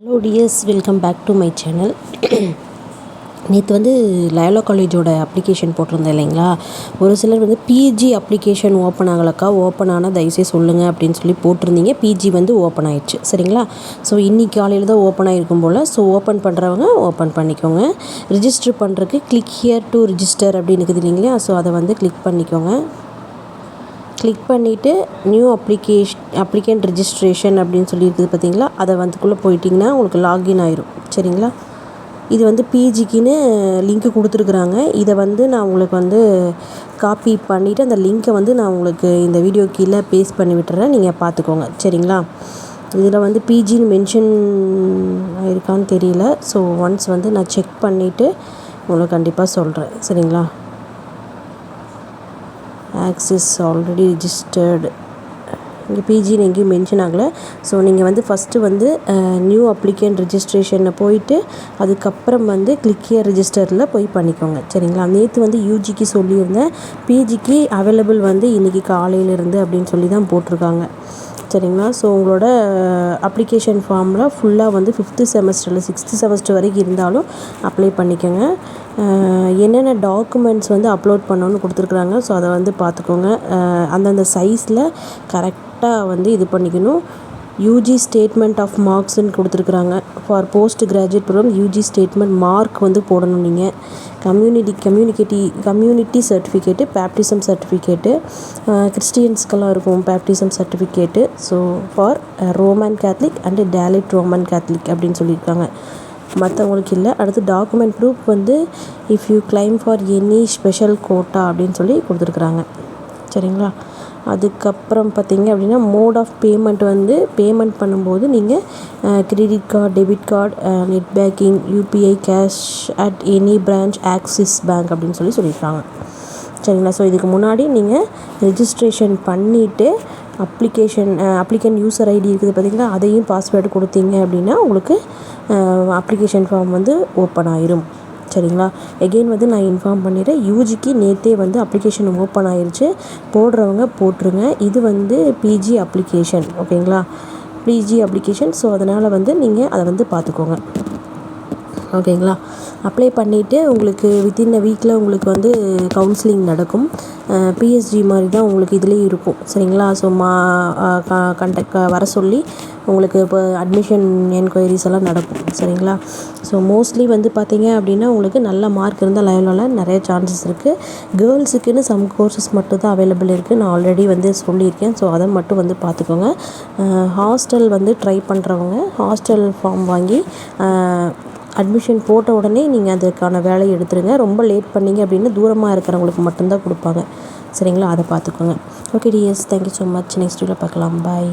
Hello dears, welcome back to my channel. நேற்று வந்து Loyola காலேஜோட அப்ளிகேஷன் போட்டிருந்தேன் இல்லைங்களா. ஒரு சிலர் வந்து பிஜி அப்ளிகேஷன் ஓப்பன் ஆகலக்கா, ஓப்பன் ஆனால் தயவுசெய்து சொல்லுங்கள் அப்படின்னு சொல்லி போட்டிருந்தீங்க. பிஜி வந்து ஓப்பன் ஆயிடுச்சு சரிங்களா. ஸோ இன்றைக்கி காலையில் தான் ஓப்பன் ஆகிருக்கும் போல். ஸோ ஓப்பன் பண்ணுறவங்க ஓப்பன் பண்ணிக்கோங்க. ரிஜிஸ்டர் பண்ணுறதுக்கு கிளிக் ஹியர் டு ரிஜிஸ்டர் அப்படின்னு இருக்குது இல்லைங்களா. ஸோ அதை வந்து கிளிக் பண்ணிக்கோங்க. கிளிக் பண்ணிவிட்டு நியூ அப்ளிகேண்ட் ரிஜிஸ்ட்ரேஷன் அப்படின்னு சொல்லி இருக்குது பார்த்தீங்களா. அதை வந்துக்குள்ளே போயிட்டிங்கன்னா உங்களுக்கு லாகின் ஆயிரும் சரிங்களா. இது வந்து பிஜிக்குன்னு லிங்க்கு கொடுத்துருக்குறாங்க. இதை வந்து நான் உங்களுக்கு வந்து காப்பி பண்ணிவிட்டு அந்த லிங்க்கை வந்து நான் உங்களுக்கு இந்த வீடியோ கீழே பேஸ்ட் பண்ணி விட்டுறேன், நீங்கள் பார்த்துக்கோங்க சரிங்களா. இதில் வந்து பிஜின்னு மென்ஷன் ஆயிருக்கான்னு தெரியல. ஸோ ஒன்ஸ் வந்து நான் செக் பண்ணிவிட்டு உங்களுக்கு கண்டிப்பாக சொல்கிறேன் சரிங்களா. ஆக்சிஸ் ஆல்ரெடி ரிஜிஸ்டர்டு, இங்கே பிஜின்னு எங்கேயும் மென்ஷன் ஆகலை. ஸோ நீங்கள் வந்து ஃபஸ்ட்டு வந்து நியூ அப்ளிகேண்ட் ரிஜிஸ்ட்ரேஷனை போயிட்டு அதுக்கப்புறம் வந்து கிளிக் ஹியர் ரிஜிஸ்டரில் போய் பண்ணிக்கோங்க சரிங்களா. நேற்று வந்து யூஜிக்கு சொல்லியிருந்தேன், பிஜிக்கு அவைலபிள் வந்து இன்றைக்கி காலையிலேருந்து அப்படின்னு சொல்லி தான் போட்டிருக்காங்க சரிங்களா. ஸோ உங்களோட அப்ளிகேஷன் ஃபார்மில் ஃபுல்லாக வந்து 5th செமஸ்டரில் 6th செமஸ்டர் வரைக்கும் இருந்தாலும் அப்ளை பண்ணிக்கோங்க. என்னென்ன டாக்குமெண்ட்ஸ் வந்து அப்லோட் பண்ணணும்னு கொடுத்துருக்குறாங்க. ஸோ அதை வந்து பார்த்துக்கோங்க. அந்தந்த சைஸில் கரெக்டாக வந்து இது பண்ணிக்கணும். யூஜி ஸ்டேட்மெண்ட் ஆஃப் மார்க்ஸ்ன்னு கொடுத்துருக்குறாங்க. For post graduate program UG statement mark வந்து போடணும். நீங்கள் கம்யூனிட்டி சர்டிஃபிகேட்டு, பேப்டிசம் சர்டிஃபிகேட்டு, கிறிஸ்டியன்ஸ்க்கெல்லாம் இருக்கும் baptism certificate. So for Roman Catholic and Dalit Roman Catholic அப்படின்னு சொல்லியிருக்காங்க. மற்றவங்களுக்கு இல்லை. அடுத்து டாக்குமெண்ட் ப்ரூஃப் வந்து if you claim for any special quota அப்படின்னு சொல்லி கொடுத்துருக்குறாங்க சரிங்களா. அதுக்கப்புறம் பார்த்திங்க அப்படின்னா மோட் ஆஃப் பேமெண்ட் வந்து பேமெண்ட் பண்ணும்போது நீங்கள் credit card, debit card, net banking, UPI, cash at any branch, axis bank அப்படின்னு சொல்லியிருக்காங்க சரிங்களா. ஸோ இதுக்கு முன்னாடி நீங்கள் ரிஜிஸ்ட்ரேஷன் பண்ணிவிட்டு அப்ளிகேண்ட் யூசர் ஐடி இருக்குது பார்த்திங்களா, அதையும் பாஸ்வேர்டு கொடுத்தீங்க அப்படின்னா உங்களுக்கு அப்ளிகேஷன் ஃபார்ம் வந்து ஓப்பன் ஆயிரும் சரிங்களா. எகெயின் வந்து நான் இன்ஃபார்ம் பண்ணிடுறேன், யூஜிக்கு நேற்றே வந்து அப்ளிகேஷன் ஓப்பன் ஆயிடுச்சு. போடுறவங்க போட்டுருங்க. இது வந்து பிஜி அப்ளிகேஷன் ஓகேங்களா, பிஜி அப்ளிகேஷன். ஸோ அதனால் வந்து நீங்கள் அதை வந்து பார்த்துக்கோங்க ஓகேங்களா. அப்ளை பண்ணிவிட்டு உங்களுக்கு வித்தின் அ வீக்கில் உங்களுக்கு வந்து கவுன்சிலிங் நடக்கும். பிஎஸ்ஜி மாதிரி தான் உங்களுக்கு இதுலேயும் இருக்கும் சரிங்களா. ஸோ வர சொல்லி உங்களுக்கு இப்போ அட்மிஷன் என்கொயரிஸ் எல்லாம் நடக்கும் சரிங்களா. ஸோ மோஸ்ட்லி வந்து பார்த்திங்க அப்படின்னா உங்களுக்கு நல்ல மார்க் இருந்தால் லயோலாவில் நிறைய சான்சஸ் இருக்குது. கேர்ள்ஸுக்குன்னு சம் கோர்சஸ் மட்டும் தான் அவைலபிள் இருக்குது. நான் ஆல்ரெடி வந்து சொல்லியிருக்கேன். ஸோ அதை மட்டும் வந்து பார்த்துக்கோங்க. ஹாஸ்டல் வந்து ட்ரை பண்ணுறவங்க ஹாஸ்டல் ஃபார்ம் வாங்கி அட்மிஷன் போட்ட உடனே நீங்கள் அதுக்கான வேலையை எடுத்துருங்க. ரொம்ப லேட் பண்ணிங்க அப்படின்னா தூரமாக இருக்கிறவங்களுக்கு மட்டும்தான் கொடுப்பாங்க சரிங்களா. அதை பார்த்துக்கோங்க. Okay tears, thank you so much. Next வீடியோவில் பார்க்கலாம். பாய்.